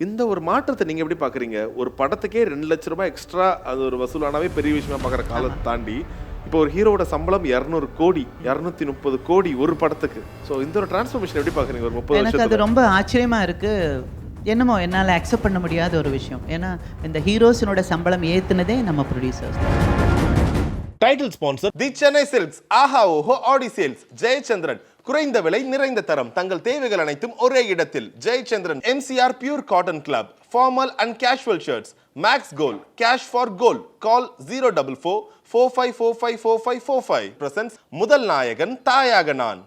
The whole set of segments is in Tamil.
இந்த ஒரு மாற்றத்தை நீங்க எப்படி பாக்குறீங்க? ஒரு படத்துக்கே 2 லட்சம் ரூபாய் எக்ஸ்ட்ரா அது ஒரு வசூலானாவே பெரிய விஷயமா பாக்குற காலத்தை தாண்டி இப்போ ஒரு ஹீரோட சம்பளம் 200 கோடி 230 கோடி ஒரு படத்துக்கு. ஸோ இந்த ஒரு டிரான்ஸ்ஃபர்மேஷன் எப்படி பாக்குறீங்க ஒரு 30 எனக்கு அது ரொம்ப ஆச்சரியமா இருக்கு. என்னமோ என்னால் அக்செப்ட் பண்ண முடியாத ஒரு விஷயம். ஏன்னா இந்த ஹீரோஸினோட சம்பளம் ஏற்றுனதே நம்ம producers. Title sponsor the Chennai silks, ஆஹா ஓஹோ ஆடி சேல்ஸ், ஜெயச்சந்திரன், குறைந்த விலை நிறைந்த தரம், தங்கள் தேவைகள் அனைத்தும் ஒரே இடத்தில். Jayachandran, MCR pure cotton club, formal and casual shirts, max gold, cash for gold, call 04445454545. Presents முதல் நாயகன் தாயாக நான்.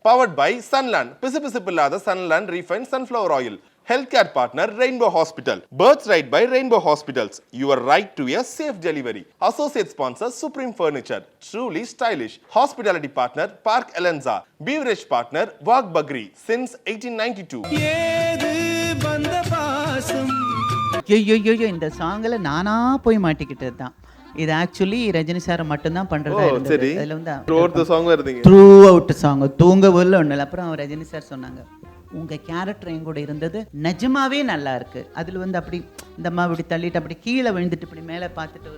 பவர்ட் பை சன்லேண்ட், பிசுபிசுப்பில்லாத Sunland refined sunflower oil. Healthcare partner Rainbow Hospital. Births right by Rainbow Hospitals. Your right to a safe delivery. Associate sponsor Supreme Furniture. Truly stylish. Hospitality partner Park Elenza. Beverage partner Wag Bagri since 1892. ஐயோ இந்த சாங்கில் நானா போய் மாட்டிக்கிட்டது தான். இது ஆக்சுவலி ரஜினி சார் மட்டும்தான் பண்றதா இருந்தது. அதில் வந்து த்ரூ அவுட் சாங் தூங்கவே இல்லை ஒன்றும். அப்புறம் ரஜினி சார் சொன்னாங்க, உங்கள் கேரக்டர் என் கூட இருந்தது நிஜமாவே நல்லா இருக்கு. அதில் வந்து அப்படி இந்த அம்மா இப்படி தள்ளிட்டு அப்படி கீழே விழுந்துட்டு இப்படி மேலே பார்த்துட்டு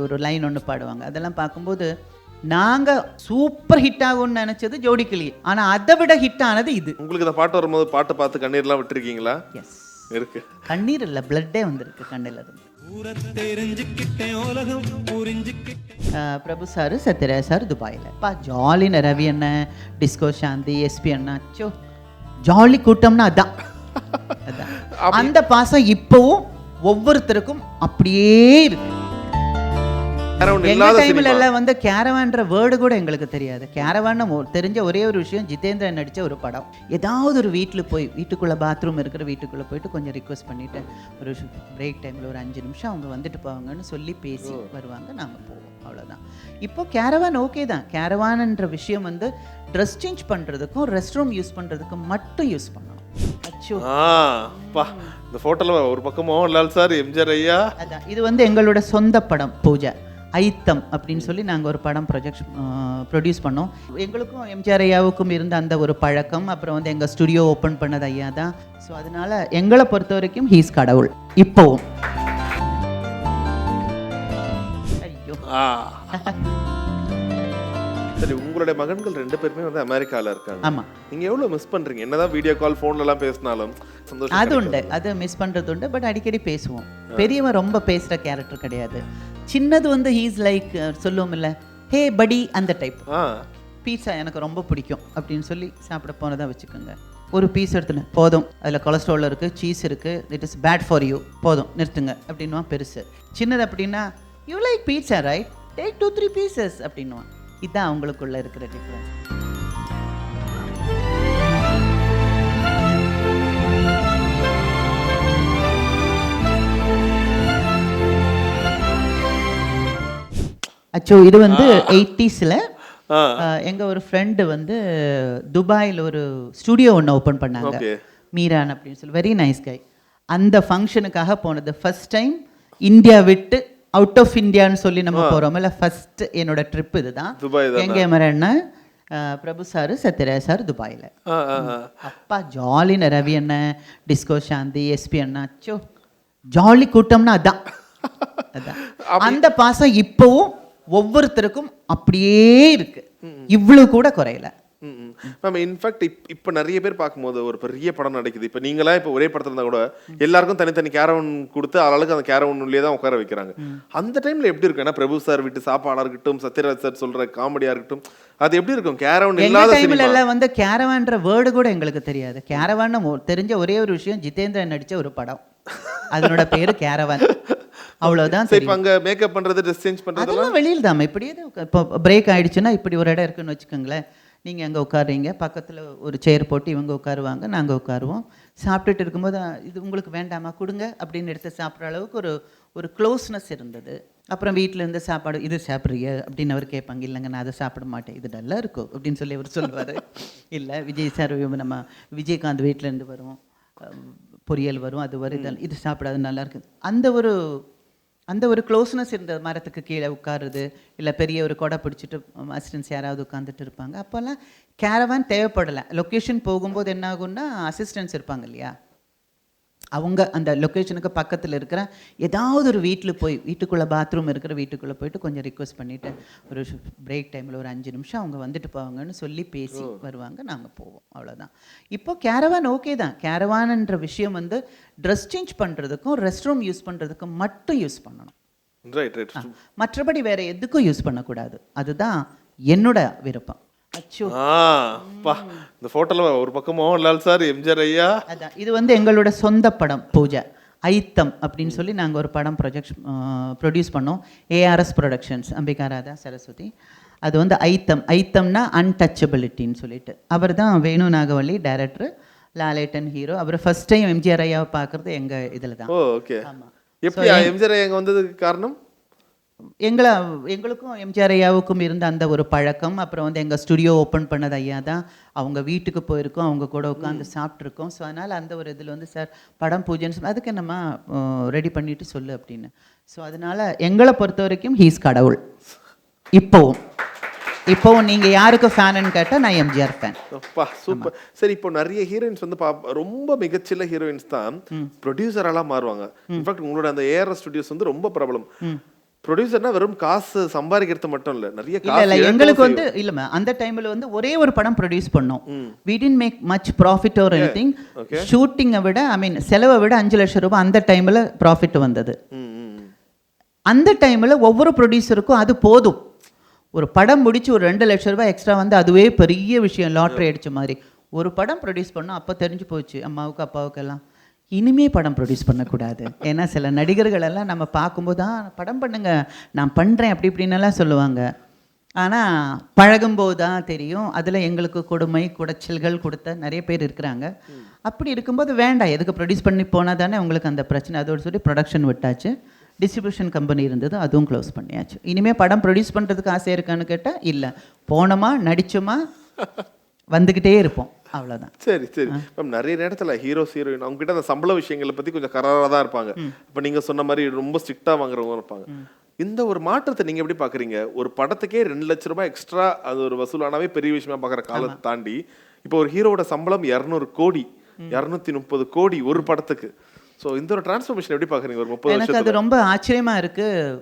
ஒரு லைன் ஒன்று பாடுவாங்க. அதெல்லாம் பார்க்கும்போது நாங்கள் சூப்பர் ஹிட் ஆகும்னு நினச்சது ஜோடிக்கிளி, ஆனால் அதை விட ஹிட் ஆனது இது. உங்களுக்கு இந்த பாட்டு வரும்போது பாட்டை பார்த்து கண்ணீர்லாம் விட்டுருக்கீங்களா? எஸ் இருக்கு. கண்ணீர் இல்லை, பிளட்டே வந்திருக்கு கண்ணில் இருந்து. பிரபு சார், சத்யராஜ் சார் துபாயில். ஜாலின ரவி அண்ணன், டிஸ்கோ சாந்தி, SP அண்ணா, சோ ஜாலி கூட்டம்னா அதான். அந்த பாசம் இப்பவும் ஒவ்வொருத்தருக்கும் அப்படியே இருக்கு. எங்க டைம்ல எல்லாம் வந்து கேரவான்ற வேர்டு கூட எங்களுக்கு தெரியாது. கேரவான்னு தெரிஞ்ச ஒரே ஒரு விஷயம் ஜிதேந்திரன் நடிச்ச ஒரு படம். ஏதாவது ஒரு வீட்டுக்குள்ள பாத்ரூம் இருக்கிற வீட்டுக்குள்ள போயிட்டு கொஞ்சம் ரிக்வெஸ்ட் பண்ணிட்டு ஒரு பிரேக் டைம்ல ஒரு 5 நிமிஷம் அவங்க வந்துட்டு போவாங்கன்னு சொல்லி பேசி வருவாங்க, நாங்க போவோம், அவ்வளவுதான். இப்போ கேரவான் ஓகே தான். கேரவான்ன்ற விஷயம் வந்து ட்ரெஸ் சேஞ்ச் பண்றதுக்கும் ரெஸ்ட் ரூம் யூஸ் பண்றதுக்கும் மட்டும் யூஸ் பண்ணணும். இந்த போட்டோல ஒரு பக்கம் மோகன்லால் சார், எம்ஜிஆர் ஐயா. அதான் இது வந்து எங்களோட சொந்த படம் பூஜா ஐத்தம் அப்படின்னு சொல்லி நாங்கள் ஒரு படம் ப்ரொடியூஸ் பண்ணோம். எங்களுக்கும் எம்ஜிஆர் ஐயாவுக்கும் இருந்த அந்த ஒரு பழக்கம். அப்புறம் வந்து எங்கள் ஸ்டுடியோ ஓப்பன் பண்ணது ஐயா தான். ஸோ அதனால எங்களை பொறுத்த வரைக்கும் ஹீஸ் கடவுள் இப்போவும். ஐயோ சரி, உங்களுடைய மகன்கள் 2 பேருமே வந்து அமெரிக்கால இருக்காங்க. ஆமா. நீங்க எவ்வளவு மிஸ் பண்றீங்க? என்னதான் வீடியோ கால் போன்ல எல்லாம் பேசினாலும் சந்தோஷம் அது உண்டு, அது மிஸ் பண்றது உண்டு. பட் அடிக்கடி பேசுவோம். பெரியவன் ரொம்ப பேசுற கேரக்டர் கிடையாது. சின்னது வந்து ஹீஸ் லைக் சொல்லுவோம் இல்ல, ஹே படி அந்த டைப். பீஸா எனக்கு ரொம்ப பிடிக்கும் அப்படின்னு சொல்லி சாப்பிட போனதான் வச்சுக்கோங்க. ஒரு பீஸ் எடுத்துன்னு போதும், அதில் கொலஸ்ட்ரால் இருக்குது, சீஸ் இருக்குது, it is bad for you, போதும் நிறுத்துங்க அப்படின்னுவான் பெருசு. சின்னது அப்படின்னா you like pizza right, take 2-3 pieces அப்படின்னுவான். இதுதான் அவங்களுக்குள்ள இருக்கிற டிஃப்ரென்ஸ். அச்சோ இது வந்து 80s எங்க ஒரு ஃப்ரெண்டு வந்து துபாயில் ஒரு ஸ்டுடியோ ஒன்று ஓப்பன் பண்ணாங்க, மீரான் அப்படின்னு சொல்லி, வெரி நைஸ் கை. அந்த ஃபங்க்ஷனுக்காக போனது ஃபர்ஸ்ட் டைம். இந்தியா விட்டு அவுட் ஆஃப் இந்தியான்னு சொல்லி நம்ம போகிறோம்ல, ஃபர்ஸ்ட் என்னோட ட்ரிப் இதுதான். எங்க மரண்ணா பிரபு சார், சத்யராஜ் சார் துபாயில். அப்பா ஜாலின ரவி அண்ணன், டிஸ்கோ சாந்தி, SP அண்ணா, சோ ஜாலி கூட்டம்னா அதான். அந்த பாசம் இப்பவும் ஒவ்வொருத்தருக்கும் அப்படியே இருக்கு, இவ்வளவு கூட குறையல. மேம் இன்ஃபேக்ட் இப்போ நிறைய பேர் பார்க்கும்போது ஒரு பெரிய படம் நடக்குது. இப்போ நீங்களாம் இப்போ ஒரே படத்தில் இருந்தால் கூட எல்லாருக்கும் தனித்தனி கேரவன் கொடுத்து ஆளுக்கு அந்த கேரவன் உள்ளே தான் உட்கார வைக்கிறாங்க. அந்த டைம்ல எப்படி இருக்கும்? ஏன்னா பிரபு சார் வீட்டு சாப்பாடா இருக்கட்டும், சத்யராஜ் சார் சொல்ற காமெடியா இருக்கட்டும், அது எப்படி இருக்கும்? கேரவன் இல்லாத டைம்ல எல்லாம் வந்து கேரவான்ற வேர்டு கூட எங்களுக்கு தெரியாது. கேரவான் தெரிஞ்ச ஒரே ஒரு விஷயம் ஜிதேந்திரன் நடிச்ச ஒரு படம், அதனோட பேரு கேரவான், அவ்வளவுதான். சரி, அங்க மேக்கப் பண்றது, ட்ரெஸ் சேஞ்ச் பண்றது அதெல்லாம் வெளியில தான். இப்படியே இப்போ பிரேக் ஆயிடுச்சுன்னா இப்படி ஒரு இடம் இருக்குன்னு வச்சுக்கோங்களேன், நீங்கள் அங்கே உட்காருறீங்க, பக்கத்தில் ஒரு சேர் போட்டு இவங்க உட்காருவாங்க, நாங்கள் உட்காருவோம். சாப்பிட்டுட்டு இருக்கும்போது இது உங்களுக்கு வேண்டாமா கொடுங்க அப்படின்னு எடுத்து சாப்பிட்ற அளவுக்கு ஒரு க்ளோஸ்னஸ் இருந்தது. அப்புறம் வீட்டில் இருந்து சாப்பாடு, இது சாப்பிட்றீங்க அப்படின்னு அவர் கேட்பாங்க. இல்லைங்க நான் அதை சாப்பிட மாட்டேன், இது நல்லா இருக்கும் அப்படின்னு சொல்லி அவர் சொல்லுவார். இல்லை விஜய் சார், நம்ம விஜயகாந்த் வீட்டிலேருந்து வரும், பொரியல் வரும், அது வரும், இது சாப்பிடாது நல்லா இருக்குது. அந்த ஒரு க்ளோஸ்னஸ் இருந்தது. மரத்துக்கு கீழே உட்காருது, இல்லை பெரிய ஒரு கொடை பிடிச்சிட்டு அசிஸ்டன்ஸ் யாராவது உட்காந்துட்டு இருப்பாங்க. அப்போல்லாம் கேரவான் தேவைப்படலை. லொக்கேஷன் போகும்போது என்ன ஆகும்னா அசிஸ்டன்ஸ் இருப்பாங்க இல்லையா, அவங்க அந்த லொக்கேஷனுக்கு பக்கத்தில் இருக்கிற ஏதாவது ஒரு வீட்டுக்குள்ளே பாத்ரூம் இருக்கிற வீட்டுக்குள்ளே போயிட்டு கொஞ்சம் ரிக்வெஸ்ட் பண்ணிவிட்டு ஒரு பிரேக் டைமில் ஒரு 5 நிமிஷம் அவங்க வந்துட்டு போவாங்கன்னு சொல்லி பேசி வருவாங்க, நாங்கள் போவோம், அவ்வளோதான். இப்போ கேரவான் ஓகே தான். கேரவான்ன்ற விஷயம் வந்து ட்ரெஸ் சேஞ்ச் பண்ணுறதுக்கும் ரெஸ்ட் ரூம் யூஸ் பண்ணுறதுக்கும் மட்டும் யூஸ் பண்ணணும். மற்றபடி வேற எதுக்கும் யூஸ் பண்ணக்கூடாது. அதுதான் என்னோட விருப்பம். இந்த போட்டோல ஒரு பக்கம் மோகன்லால் சார், எம்ஜிஆர் ஐயா. அதான் இது வந்து எங்களோட சொந்த படம் பூஜை ஐத்தம் அப்படின்னு சொல்லி நாங்கள் ஒரு படம் ப்ரொடியூஸ் பண்ணோம். ARS productions, Ambika Radha Saraswathi. அது வந்து ஐத்தம்னா அன்டச்சபிலிட்டின்னு சொல்லிட்டு. அவர் தான் வேணு நாகவள்ளி டைரக்டர், லாலேட்டன் ஹீரோ. அவர் ஃபர்ஸ்ட் டைம் எம்ஜிஆர் ஐயாவை பார்க்குறது எங்கள் இதில் தான். ஓகே. எப்படி எம்ஜிஆர் ஐயா வந்ததுக்கு காரணம்? எங்களுக்கும் எம்ஜிஆர் ஐயாவுக்கும் இருந்த அந்த ஒரு பழக்கம். அப்புறம் வந்து எங்கள் ஸ்டுடியோ ஓப்பன் பண்ணது ஐயா தான். அவங்க வீட்டுக்கு போயிருக்கோம், அவங்க கூட உட்காந்து சாப்பிட்ருக்கோம். ஸோ அதனால் அந்த ஒரு இதில் வந்து சார் படம் பூஜைன்னு சொல்லி அதுக்கு என்னம்மா ரெடி பண்ணிட்டு சொல்லு அப்படின்னு. ஸோ அதனால் எங்களை பொறுத்த வரைக்கும் ஹீஸ் கடவுள். இப்போவும் நீங்கள் யாருக்கு ஃபேனுன்னு கேட்டால் நான் எம்ஜிஆர் ஃபேன். சூப்பர். சரி, இப்போ நிறைய ஹீரோயின்ஸ் வந்து ரொம்ப மிகச்சில ஹீரோயின்ஸ் தான் ப்ரொடியூசரெல்லாம் மாறுவாங்க. இன்ஃபேக்ட் உங்களோட அந்த ஏஆர்எஸ் ஸ்டுடியோஸ் வந்து ரொம்ப பிரபலம். ப்ரொடியூசர்னா வெறும் காசு சம்பாதிக்கிறது மட்டும் இல்ல, நிறைய காசு. இல்ல எங்களுக்கு வந்து இல்ல அந்த டைம்ல வந்து ஒரே ஒரு படம் ப்ரொடியூஸ் பண்ணோம். we didn't make much profit or anything. ஷூட்டிங்கை விட செலவை விட 5 லட்சம் ரூபாய் அந்த டைம்ல ப்ராஃபிட் வந்தது. அந்த டைம்ல ஒவ்வொரு ப்ரொடியூசருக்கும் அது போதும். ஒரு படம் முடிச்சு ஒரு 2 லட்சம் ரூபாய் எக்ஸ்ட்ரா வந்து அதுவே பெரிய விஷயம், லாட்ரி அடிச்ச மாதிரி. ஒரு படம் ப்ரொடியூஸ் பண்ணோம், அப்போ தெரிஞ்சு போச்சு அம்மாவுக்கு அப்பாவுக்கு எல்லாம் இனிமே படம் ப்ரொடியூஸ் பண்ணக்கூடாது. ஏன்னா சில நடிகர்கள் எல்லாம் நம்ம பார்க்கும்போது தான் படம் பண்ணுங்க, நான் பண்ணுறேன் அப்படி இப்படின்னெல்லாம் சொல்லுவாங்க. ஆனால் பழகும்போது தான் தெரியும் அதில் எங்களுக்கு கொடுமை குடைச்சல்கள் கொடுத்த நிறைய பேர் இருக்கிறாங்க. அப்படி இருக்கும்போது வேண்டாம், எதுக்கு ப்ரொடியூஸ் பண்ணி போனால் தானே உங்களுக்கு அந்த பிரச்சனை. அதோடு சொல்லி ப்ரொடக்ஷன் விட்டாச்சு. டிஸ்ட்ரிபியூஷன் கம்பெனி இருந்தது, அதுவும் க்ளோஸ் பண்ணியாச்சு. இனிமேல் படம் ப்ரொடியூஸ் பண்ணுறதுக்கு ஆசை இருக்கான்னு கேட்டால் இல்லை, போனோமா நடிச்சோமா வந்துக்கிட்டே இருப்போம், அவ்வளோதான். சரி சரி மேம். நிறைய நேரத்தில் ஹீரோயின் அவங்க கிட்ட அந்த சம்பள விஷயங்களை பற்றி கொஞ்சம் கராராக தான் இருப்பாங்க. இப்போ நீங்கள் சொன்ன மாதிரி ரொம்ப ஸ்ட்ரிக்டாக வாங்குறவங்க இருப்பாங்க. இந்த ஒரு மாற்றத்தை நீங்கள் எப்படி பார்க்குறீங்க? ஒரு படத்துக்கே 2 லட்ச ரூபாய் எக்ஸ்ட்ரா அது ஒரு வசூலானாவே பெரிய விஷயமா பார்க்குற காலத்தை தாண்டி இப்போ ஒரு ஹீரோட சம்பளம் 200 கோடி 230 கோடி ஒரு படத்துக்கு. ஸோ இந்த ஒரு டிரான்ஸ்ஃபர்மேஷன் எப்படி பார்க்குறீங்க? ஒரு 30 எனக்கு அது ரொம்ப ஆச்சரியமாக இருக்குது.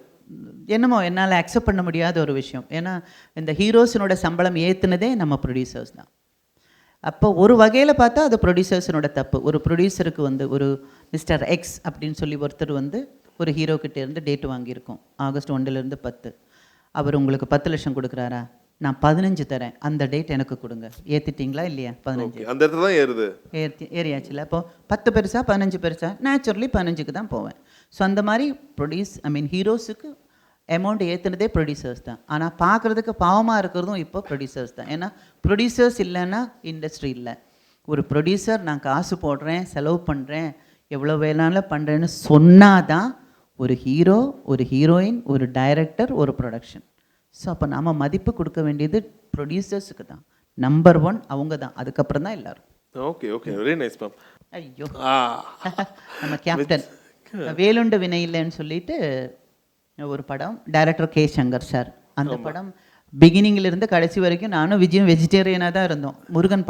என்னமோ என்னால் அக்செப்ட் பண்ண முடியாத ஒரு விஷயம். ஏன்னா இந்த ஹீரோஸினோட சம்பளம் ஏற்றுனதே நம்ம ப்ரொடியூசர்ஸ் தான். அப்போ ஒரு வகையில் பார்த்தா அது ப்ரொடியூசர்ஸினோட தப்பு. ஒரு ப்ரொடியூசருக்கு வந்து ஒரு மிஸ்டர் எக்ஸ் அப்படின்னு சொல்லி ஒருத்தர் வந்து ஒரு ஹீரோக்கிட்ட இருந்து டேட் வாங்கியிருக்கோம், ஆகஸ்ட் 1 to 10. அவர் உங்களுக்கு 10 லட்சம் கொடுக்குறாரா, நான் 15 தரேன், அந்த டேட் எனக்கு கொடுங்க. ஏற்றிட்டிங்களா இல்லையா? 15 அந்த இடத்துல தான் ஏறுது. ஏறியாச்சுல. அப்போ 10 பெருசா 15 பெருசா? நேச்சுரலி 15க்கு தான் போவேன். ஸோ அந்த மாதிரி ஹீரோஸுக்கு அமௌண்ட் ஏற்றுனதே ப்ரொடியூசர்ஸ் தான். ஆனால் பார்க்குறதுக்கு பாவமாக இருக்கிறதும் இப்போ ப்ரொடியூசர்ஸ் தான். ஏன்னா ப்ரொடியூசர்ஸ் இல்லைன்னா இண்டஸ்ட்ரி இல்லை. ஒரு ப்ரொடியூசர் நான் காசு போடுறேன், செலவு பண்ணுறேன், எவ்வளோ வேணாலும் பண்ணுறேன்னு சொன்னால் தான் ஒரு ஹீரோ, ஒரு ஹீரோயின், ஒரு டைரக்டர், ஒரு ப்ரொடக்ஷன். ஸோ அப்போ நாம் மதிப்பு கொடுக்க வேண்டியது ப்ரொடியூசர்ஸுக்கு தான். நம்பர் 1 அவங்க தான், அதுக்கப்புறம் தான் எல்லோரும். Okay okay, very nice ma'am. ஐயோ நம்ம கேப்டன் வேலுண்டு வினையில்லைன்னு சொல்லிட்டு ஒரு படம், டைரக்டர் கே சங்கர் சார். அந்த படம் பிகினிங்கிலிருந்து கடைசி வரைக்கும் நானும் விஜயும் வெஜிடேரியனாக தான் இருந்தோம். முருகன்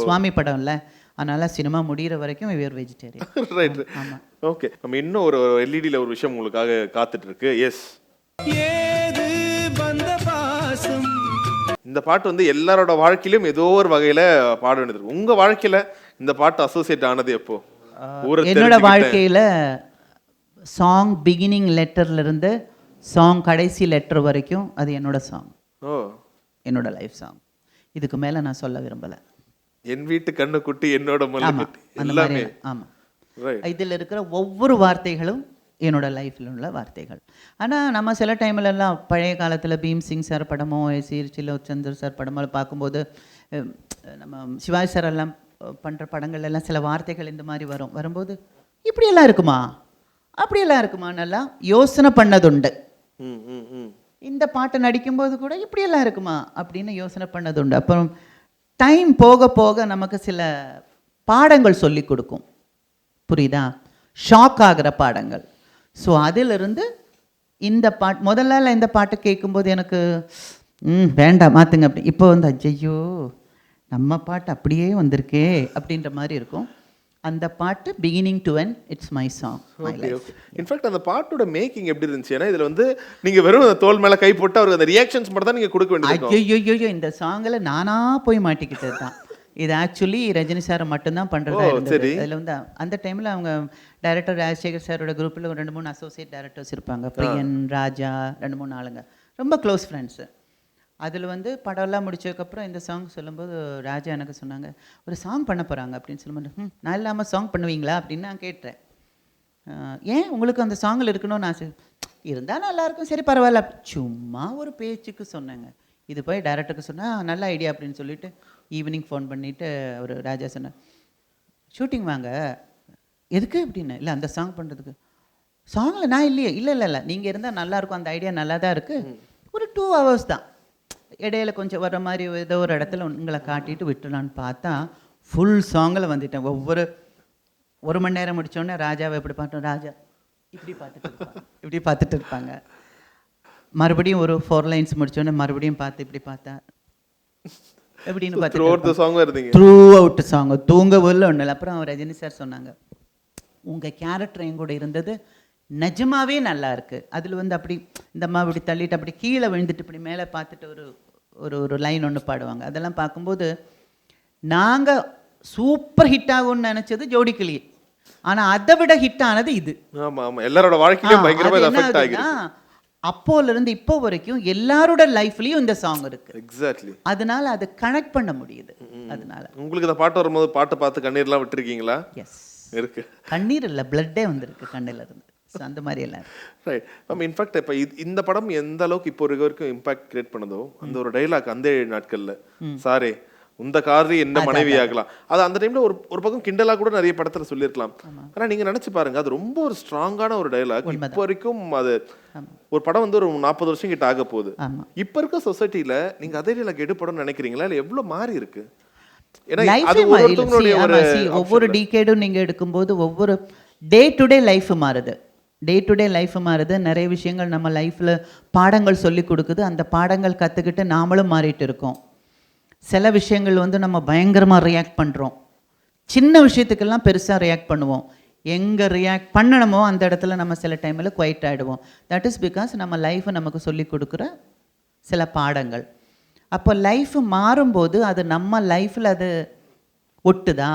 சுவாமி படம் இல்லை, அதனால் சினிமா முடிகிற வரைக்கும் இவர் வெஜிடேரியன். ரைட். ஆமாம். ஓகே, நம்ம இன்னும் ஒரு எல்இடியில் ஒரு விஷயம் உங்களுக்காக காத்துட்டு இருக்கு. எஸ், இந்த பாட்டு வந்து எல்லாரோட வாழ்க்கையிலும் ஏதோ ஒரு வகையில் பாட வேண்டியது. உங்கள் வாழ்க்கையில் இந்த பாட்டு அசோசியேட் ஆனது எப்போ? என்னோட வாழ்க்கையில் சாங் பிகினிங் லெட்டர்லேருந்து சாங் கடைசி லெட்டர் வரைக்கும் அது என்னோட சாங், என்னோட லைஃப் சாங். இதுக்கு மேலே நான் சொல்ல விரும்பலை. என் வீட்டு கண்ணு குட்டி, என்னோட எல்லாமே. ஆமாம், இதில் இருக்கிற ஒவ்வொரு வார்த்தைகளும் என்னோட லைஃப்பில் உள்ள வார்த்தைகள். ஆனால் நம்ம சில டைம்லலாம் பழைய காலத்தில் பீம் சிங் சார் படமோ சிலோச்சந்தர் சார் படமோ பார்க்கும்போது நம்ம சிவாஜி சார் எல்லாம் பண்ணுற படங்கள் எல்லாம் சில வார்த்தைகள் இந்த மாதிரி வரும்போது இப்படியெல்லாம் இருக்குமா, அப்படியெல்லாம் இருக்குமான்னெல்லாம் யோசனை பண்ணதுண்டு. இந்த பாட்டை நடிக்கும்போது கூட இப்படியெல்லாம் இருக்குமா அப்படின்னு யோசனை பண்ணதுண்டு. அப்புறம் டைம் போக போக நமக்கு சில பாடங்கள் சொல்லி கொடுக்கும், புரியுதா? ஷாக் ஆகிற பாடங்கள். ஸோ அதிலிருந்து இந்த முதல்ல இந்த பாட்டு கேட்கும்போது எனக்கு வேண்டாம் மாற்றுங்க அப்படி. இப்போ வந்து ஐயோ நம்ம பாட்டு அப்படியே வந்திருக்கே அப்படின்ற மாதிரி இருக்கும். அந்த பாட்டு beginning to end it's my song my life. In fact அந்த பாட்டோட மேக்கிங் எப்படி இருந்துச்சு? ஏன்னா இதுல வந்து நீங்க வெறும் அந்த தோல் மேல கை போட்டு அவருக்கு அந்த ரியாக்ஷன்ஸ் மட்டும் தான் நீங்க கொடுக்க வேண்டியது. ஐயோ இந்த சாங்கில் நானா போய் மாட்டிக்கிட்டது தான். இது ஆக்சுவலி ரஜினி சார் மட்டும்தான் பண்ணுறதா இருந்தது. அதில் வந்து அந்த டைமில் அவங்க டைரக்டர் ராஜசேகர் சாரோட குரூப்பில் ஒரு 2-3 அசோசியேட் டைரக்டர்ஸ் இருப்பாங்க. பிரியன், ராஜா, 2-3 ஆளுங்க ரொம்ப க்ளோஸ் ஃப்ரெண்ட்ஸு. அதில் வந்து படம்லாம் முடிச்சதுக்கப்புறம் இந்த சாங் சொல்லும்போது ராஜா எனக்கு சொன்னாங்க, ஒரு சாங் பண்ண போகிறாங்க அப்படின்னு சொல்லும்போது, நான் இல்லாமல் சாங் பண்ணுவீங்களா அப்படின்னு நான் கேட்டேன். ஏன் உங்களுக்கு அந்த சாங்கில் இருக்கணும்னு ஆசை இருந்தால் நல்லாயிருக்கும், சரி பரவாயில்ல, சும்மா ஒரு பேச்சுக்கு சொன்னேங்க. இது போய் டைரக்டருக்கு சொன்னால் நல்ல ஐடியா அப்படின்னு சொல்லிட்டு ஈவினிங் ஃபோன் பண்ணிவிட்டு அவர் ராஜா சொன்னார், ஷூட்டிங் வாங்க. எதுக்கு அப்படின்னு. இல்லை அந்த சாங் பண்ணுறதுக்கு. சாங்கில் நான் இல்லையே. இல்லை நீங்கள் இருந்தால் நல்லாயிருக்கும், அந்த ஐடியா நல்லா தான் இருக்குது, ஒரு 2 hours தான், இடையில கொஞ்சம் வர மாதிரி ஏதோ ஒரு இடத்துல உங்களை காட்டிட்டு விட்டுலான்னு பார்த்தா ஃபுல் சாங்கில் வந்துட்டேன். ஒவ்வொரு 1 மணி நேரம் முடித்தோடனே ராஜாவை எப்படி பார்த்தோம், ராஜா இப்படி பார்த்துட்டு இருப்பாங்க. மறுபடியும் ஒரு 4 lines முடித்தோடனே மறுபடியும் பார்த்து இப்படி பார்த்தா எப்படின்னு பார்த்து த்ரூ அவுட் சாங் தூங்கவே இல்லை ஒன்றும் இல்லை. அப்புறம் ரஜினி சார் சொன்னாங்க, உங்கள் கேரக்டர் என் கூட இருந்தது நிஜமாவே நல்லா இருக்குது. அதில் வந்து அப்படி இந்த அம்மா இப்படி தள்ளிட்டு அப்படி கீழே விழுந்துட்டு இப்படி மேலே பார்த்துட்டு ஒரு ஒரு ஒரு லைன் ஒன்று பாடுவாங்க. அதெல்லாம் பார்க்கும்போது நாங்கள் சூப்பர் ஹிட் ஆகும்னு நினச்சது ஜோடி கிளி, ஆனால் அதை விட ஹிட் ஆனது இது. எல்லாரோட வாழ்க்கையிலும் அப்போலேருந்து இப்போ வரைக்கும் எல்லாரோட லைஃப்லயும் இந்த சாங் இருக்கு. எக்ஸாக்ட்லி. அதனால அது கனெக்ட் பண்ண முடியுது. அதனால உங்களுக்கு இந்த பாட்டு வரும்போது பாட்டு பார்த்து கண்ணீர்லாம் விட்டுருக்கீங்களா? எஸ் இருக்கு. கண்ணீர் இல்லை, பிளட்டே வந்திருக்கு கண்ணில் இருந்து. அந்த மாதிரி எல்லாம் ரைட். இன்ஃபேக்ட் இப்போ இந்த படம் எந்த அளவுக்கு இப்போ வரைக்கும் இம்பாக்ட் கிரியேட் பண்ணதோ அந்த ஒரு டைலாக் அந்த நாட்கள்ல, சாரே உந்த காரி என்ன மனைவி ஆகலாம், அது அந்த டைம்ல ஒரு பக்கம் கிண்டலா கூட நிறைய படத்துல சொல்லியிருக்கலாம். ஆனா நீங்க நினைச்சு பாருங்க, அது ரொம்ப ஒரு ஸ்ட்ராங்கான ஒரு டைலாக். இப்போ வரைக்கும் அது ஒரு படம் வந்து ஒரு 40 வருஷம் கிட்ட ஆக போகுது. இப்ப இருக்க சொசைட்டில நீங்க அதே டைலாக் எடுப்படணும்னு நினைக்கிறீங்களா, இல்ல எவ்வளவு மாறி இருக்கு? ஒவ்வொரு டீகேடும் நீங்க எடுக்கும்போது ஒவ்வொரு டே டு டே லைஃப் மாறுது. டே டு டே லைஃப் மாறுது. நிறைய விஷயங்கள் நம்ம லைஃப்ல பாடங்கள் சொல்லி கொடுக்குது. அந்த பாடங்கள் கத்துக்கிட்டு நாமளும் மாறிட்டு இருக்கோம். சில விஷயங்கள் வந்து நம்ம பயங்கரமாக ரியாக்ட் பண்ணுறோம். சின்ன விஷயத்துக்கெல்லாம் பெருசாக ரியாக்ட் பண்ணுவோம். எங்கே ரியாக்ட் பண்ணணுமோ அந்த இடத்துல நம்ம சில டைமில் குவைட் ஆகிடுவோம். தட் இஸ் பிகாஸ் நம்ம லைஃப்பை நமக்கு சொல்லி கொடுக்குற சில பாடங்கள். அப்போ லைஃப் மாறும்போது அது நம்ம லைஃப்பில் அது ஒட்டுதா,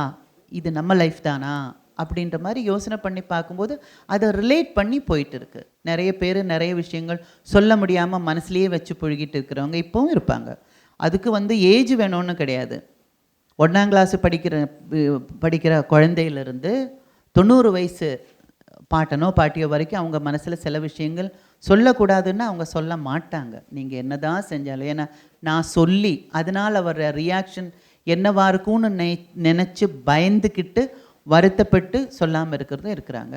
இது நம்ம லைஃப் தானா அப்படின்ற மாதிரி யோசனை பண்ணி பார்க்கும்போது அதை ரிலேட் பண்ணி போயிட்டு இருக்கு. நிறைய பேர் நிறைய விஷயங்கள் சொல்ல முடியாமல் மனசுலேயே வச்சு புழுகிட்டு இருக்கிறவங்க இப்போவும் இருப்பாங்க. அதுக்கு வந்து ஏஜ் வேணும்னு கிடையாது. 1ஆம் கிளாஸ் படிக்கிற குழந்தையிலிருந்து 90 வயசு பாட்டனோ பாட்டியோ வரைக்கும் அவங்க மனசில் சில விஷயங்கள் சொல்லக்கூடாதுன்னு அவங்க சொல்ல மாட்டாங்க. நீங்கள் என்ன தான் செஞ்சாலும். ஏன்னா நான் சொல்லி அதனால் வர்ற ரியாக்ஷன் என்னவா இருக்கும்னு நினச்சி பயந்துக்கிட்டு வருத்தப்பட்டு சொல்லாமல் இருக்கிறதும் இருக்கிறாங்க.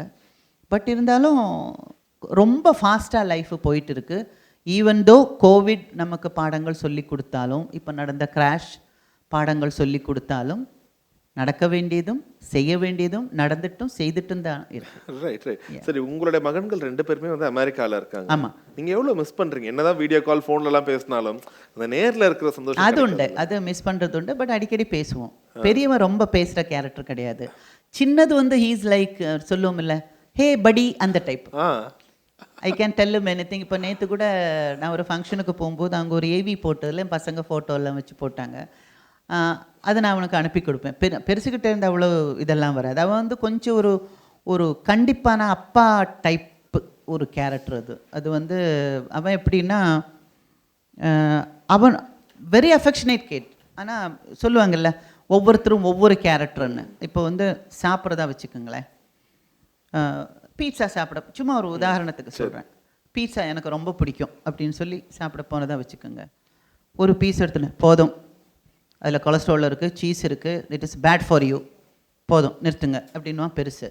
பட் இருந்தாலும் ரொம்ப ஃபாஸ்ட்டாக லைஃப் போயிட்டு இருக்கு. ஈவன் தோ கோவிட் நமக்கு பாடங்கள் சொல்லி கொடுத்தாலும், இப்போ நடந்த கிராஷ் பாடங்கள் சொல்லி கொடுத்தாலும், நடக்க வேண்டியதும் செய்ய வேண்டியதும் நடந்துட்டும் செய்துட்டும் தான் இருக்கு. Right right. சரி, உங்களுடைய மகன்கள் 2 பேருமே வந்து அமெரிக்கால இருக்காங்க. ஆமாம். நீங்கள் எவ்வளோ மிஸ் பண்ணுறீங்க? என்னதான் வீடியோ கால் ஃபோன்லலாம் பேசினாலும் அந்த நேரில் இருக்கிற சந்தோஷம் அது உண்டு. அது மிஸ் பண்ணுறது உண்டு. பட் அடிக்கடி பேசுவோம். பெரியவன் ரொம்ப பேசுகிற கேரக்டர் கிடையாது. சின்னது வந்து ஹீஸ் லைக் சொல்லுவோம் இல்லை, ஹே படி, அந்த type. I can tell him anything. இப்போ நேற்று கூட நான் ஒரு ஃபங்க்ஷனுக்கு போகும்போது அங்கே ஒரு ஏவி போட்டதில் என் பசங்க ஃபோட்டோலாம் வச்சு போட்டாங்க. அதை நான் அவனுக்கு அனுப்பி கொடுப்பேன். பெருசுக்கிட்ட இருந்து அவ்வளோ இதெல்லாம் வராது. அவன் வந்து கொஞ்சம் ஒரு கண்டிப்பான அப்பா டைப்பு ஒரு கேரக்டர். அது வந்து அவன் எப்படின்னா அவன் வெரி அஃபெக்ஷனேட் கேட். ஆனால் சொல்லுவாங்கல்ல ஒவ்வொருத்தரும் ஒவ்வொரு கேரக்டர்னு. இப்போ வந்து சாப்பிட்றதா வச்சுக்கோங்களேன், பீட்சா சாப்பிட, சும்மா ஒரு உதாரணத்துக்கு சொல்கிறேன், பீட்சா எனக்கு ரொம்ப பிடிக்கும் அப்படின்னு சொல்லி சாப்பிட போனதாக வச்சுக்கோங்க. ஒரு பீஸ் எடுத்துன்னு போதும், அதில் கொலஸ்ட்ரால் இருக்குது, சீஸ் இருக்குது, it is bad for you, போதும் நிறுத்துங்க அப்படின்னுவான் பெருசு.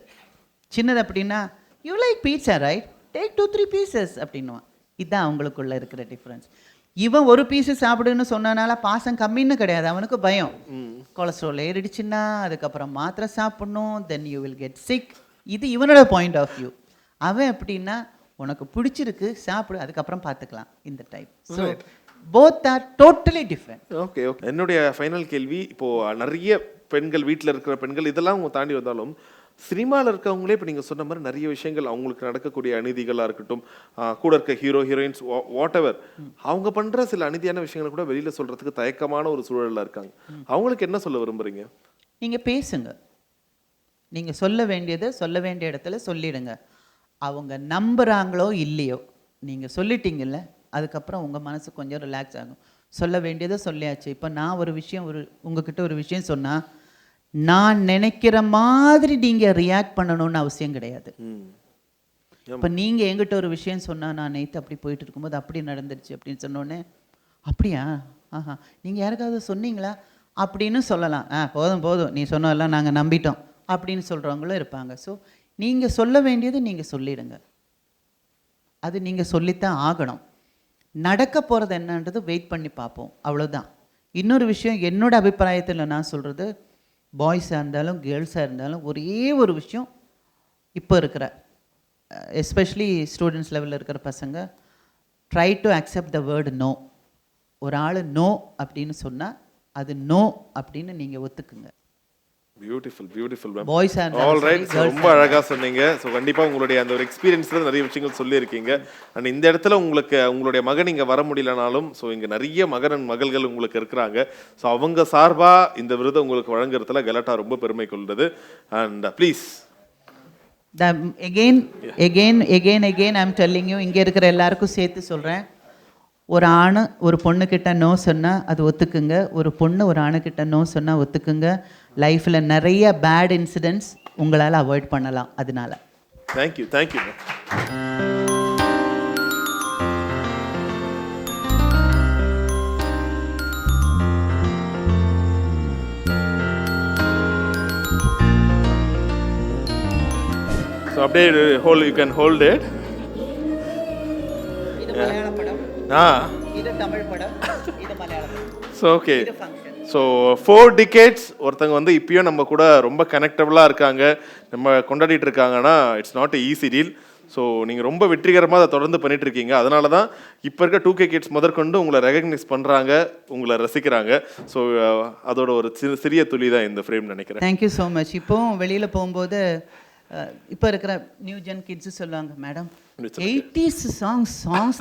சின்னது அப்படின்னா you like pizza right, take 2-3 pieces அப்படின்னுவான். இதுதான் அவங்களுக்குள்ள இருக்கிற டிஃப்ரென்ஸ். இவன் ஒரு பீஸு சாப்பிடுன்னு சொன்னனால பாசம் கம்மின்னு கிடையாது, அவனுக்கு பயம். கொலஸ்ட்ரால் ஏறிடுச்சுன்னா அதுக்கப்புறம் மாத்திரை சாப்பிட்ணும், then you will get sick. இது இவனோட பாயிண்ட் ஆஃப் வியூ. அவன் எப்படின்னா உனக்கு பிடிச்சிருக்கு சாப்பிடு, அதுக்கப்புறம் பார்த்துக்கலாம் இந்த type. So both are totally different. Okay okay. என்னுடைய ஃபைனல் கேள்வி, இப்போ நிறைய பெண்கள், வீட்டில் இருக்கிற பெண்கள் இதெல்லாம் அவங்க தாண்டி வந்தாலும் சினிமாவில் இருக்கவங்களே இப்போ நீங்கள் சொன்ன மாதிரி நிறைய விஷயங்கள் அவங்களுக்கு நடக்கக்கூடிய அநீதிகளாக இருக்கட்டும், கூட இருக்க ஹீரோ ஹீரோயின்ஸ் வாட் எவர், அவங்க பண்ணுற சில அநீதியான விஷயங்களை கூட வெளியில் சொல்கிறதுக்கு தயக்கமான ஒரு சூழலில் இருக்காங்க. அவங்களுக்கு என்ன சொல்ல விரும்புகிறீங்க? நீங்கள் பேசுங்க, நீங்கள் சொல்ல வேண்டியதை சொல்ல வேண்டிய இடத்துல சொல்லிடுங்க. அவங்க நம்புகிறாங்களோ இல்லையோ, நீங்கள் சொல்லிட்டீங்கல்ல, அதுக்கப்புறம் உங்கள் மனசு கொஞ்சம் ரிலாக்ஸ் ஆகும். சொல்ல வேண்டியதை சொல்லியாச்சு. இப்போ நான் ஒரு விஷயம் உங்ககிட்ட ஒரு விஷயம் சொன்னால் நான் நினைக்கிற மாதிரி நீங்கள் ரியாக்ட் பண்ணணும்னு அவசியம் கிடையாது. இப்போ நீங்கள் எங்கிட்ட ஒரு விஷயம் சொன்னால், நான் நேற்று அப்படி போயிட்டு இருக்கும்போது அப்படி நடந்துருச்சு அப்படின்னு சொன்னோடனே, அப்படியா, ஆஹா, நீங்கள் யாருக்காவது சொன்னீங்களா அப்படின்னு சொல்லலாம். போதும் போதும், நீ சொன்னதெல்லாம் நாங்கள் நம்பிட்டோம் அப்படின்னு சொல்கிறவங்களும் இருப்பாங்க. ஸோ நீங்கள் சொல்ல வேண்டியது நீங்கள் சொல்லிடுங்க. அது நீங்கள் சொல்லித்தான் ஆகணும். நடக்க போகிறது என்னன்றது வெயிட் பண்ணி பார்ப்போம், அவ்வளோதான். இன்னொரு விஷயம், என்னோட அபிப்பிராயத்தில் நான் சொல்கிறது, பாய்ஸாக இருந்தாலும் கேர்ள்ஸாக இருந்தாலும் ஒரே ஒரு விஷயம், இப்போ இருக்கிற எஸ்பெஷலி ஸ்டூடெண்ட்ஸ் லெவலில் இருக்கிற பசங்க, try to accept the word no. ஒரு ஆள் நோ அப்படின்னு சொன்னால் அது நோ அப்படின்னு நீங்கள் ஒத்துக்குங்க. Beautiful beautiful ma'am. பாய்ஸாக இருந்தாலும் ஆல் ரைட், ரொம்ப அழகாக சொன்னீங்க. ஸோ கண்டிப்பாக உங்களுடைய அந்த ஒரு எக்ஸ்பீரியன்ஸில் நிறைய விஷயங்கள் சொல்லியிருக்கீங்க. அண்ட் இந்த இடத்துல உங்களுடைய மகன் இங்கே வர முடியலனாலும், ஸோ இங்கே நிறைய மகள்கள் உங்களுக்கு இருக்கிறாங்க. ஸோ அவங்க சார்பாக இந்த விருதை உங்களுக்கு வழங்குறதுல கலாட்டா ரொம்ப பெருமை கொள்வது. And please again I'm telling you, இங்கே இருக்கிற எல்லாருக்கும் சேர்த்து சொல்கிறேன், ஒரு ஆண் ஒரு பொண்ணுக்கிட்ட நோ சொன்னால் அது ஒத்துக்குங்க. ஒரு பொண்ணு ஒரு ஆணுக்கிட்ட நோ சொன்னால் ஒத்துக்குங்க. லைஃப்பில் நிறைய பேட் இன்சிடென்ட்ஸ் உங்களால் அவாய்ட் பண்ணலாம். அதனால தேங்க்யூ தேங்க்யூ. ஸோ அப்படியே யூ கேன் ஹோல்ட் இட். இது மலையாள படம், இது தமிழ் படம், இது மலையாள படம். ஸோ ஓகே, ஸோ 4 decades ஒருத்தங்க வந்து இப்பயும் நம்ம கூட ரொம்ப கனெக்டபுளாக இருக்காங்க, நம்ம கொண்டாடிட்டு இருக்காங்கன்னா it's not a easy deal. So நீங்கள் ரொம்ப வெற்றிகரமாக அதை தொடர்ந்து பண்ணிட்டு இருக்கீங்க. அதனால தான் இப்போ இருக்க 2K kids முதற்கொண்டு உங்களை ரெகக்னைஸ் பண்ணுறாங்க, உங்களை ரசிக்கிறாங்க. ஸோ அதோட ஒரு சிறிய துளி தான் இந்த ஃப்ரேம் நினைக்கிறேன். Thank you so much. இப்போவும் வெளியில் போகும்போது இப்போ இருக்கிற நியூ ஜென் கிட்ஸு சொல்லுவாங்க, மேடம் 80s சாங்ஸ்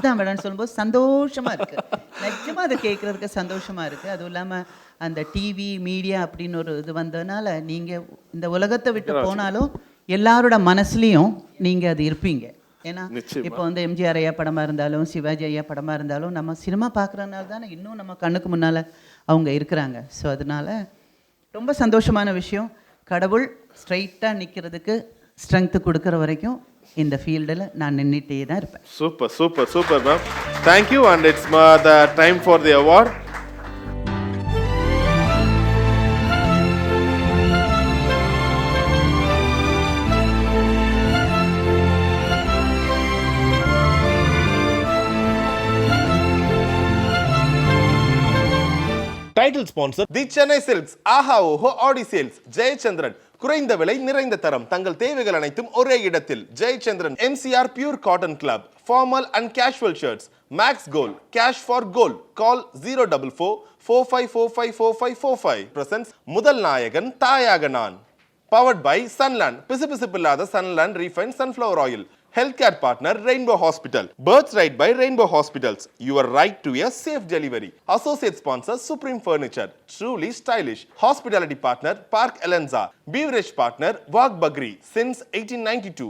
தான் மேடம்னு சொல்லும்போது சந்தோஷமாக இருக்குது. நிஜமாக அதை கேட்குறதுக்கு சந்தோஷமாக இருக்குது. அதுவும் இல்லாமல் அந்த டிவி மீடியா அப்படின்னு ஒரு இது வந்ததுனால நீங்கள் இந்த உலகத்தை விட்டு போனாலும் எல்லாரோட மனசுலேயும் நீங்கள் அது இருப்பீங்க. ஏன்னா இப்போ வந்து எம்ஜிஆர் ஐயா படமாக இருந்தாலும் சிவாஜி ஐயா படமாக இருந்தாலும் நம்ம சினிமா பார்க்குறதுனால தானே இன்னும் நம்ம கண்ணுக்கு முன்னால் அவங்க இருக்கிறாங்க. ஸோ அதனால் ரொம்ப சந்தோஷமான விஷயம். கடவுள் ஸ்ட்ரைட்டாக நிற்கிறதுக்கு ஸ்ட்ரென்த்து கொடுக்குற வரைக்கும் இந்த ஃபீல்டில் நான் நின்றுட்டே தான் இருப்பேன். Super super super ma'am. Thank you. And it's the time for the award. Title sponsor the Chennai silks, ஆஹா ஓஹோ ஆடி சேல்ஸ், ஜெயச்சந்திரன், குறைந்த விலை நிறைந்த தரம், தங்கள் தேவைகள் அனைத்தும் ஒரே இடத்தில். Jayachandran, MCR pure cotton club, formal and casual shirts, max gold, cash for gold, call 04445454545. Presents முதல் நாயகன் தாயாக நான். பவர்ட் பை சன்லேண்ட், பிசுபிசுப்பில்லாத Sunland refined sunflower oil. Healthcare partner Rainbow Hospital. Births Right by Rainbow Hospitals. Your right to a safe delivery. Associate sponsor Supreme Furniture. Truly stylish. Hospitality partner Park Elenza. Beverage partner Wag Bagri since 1892.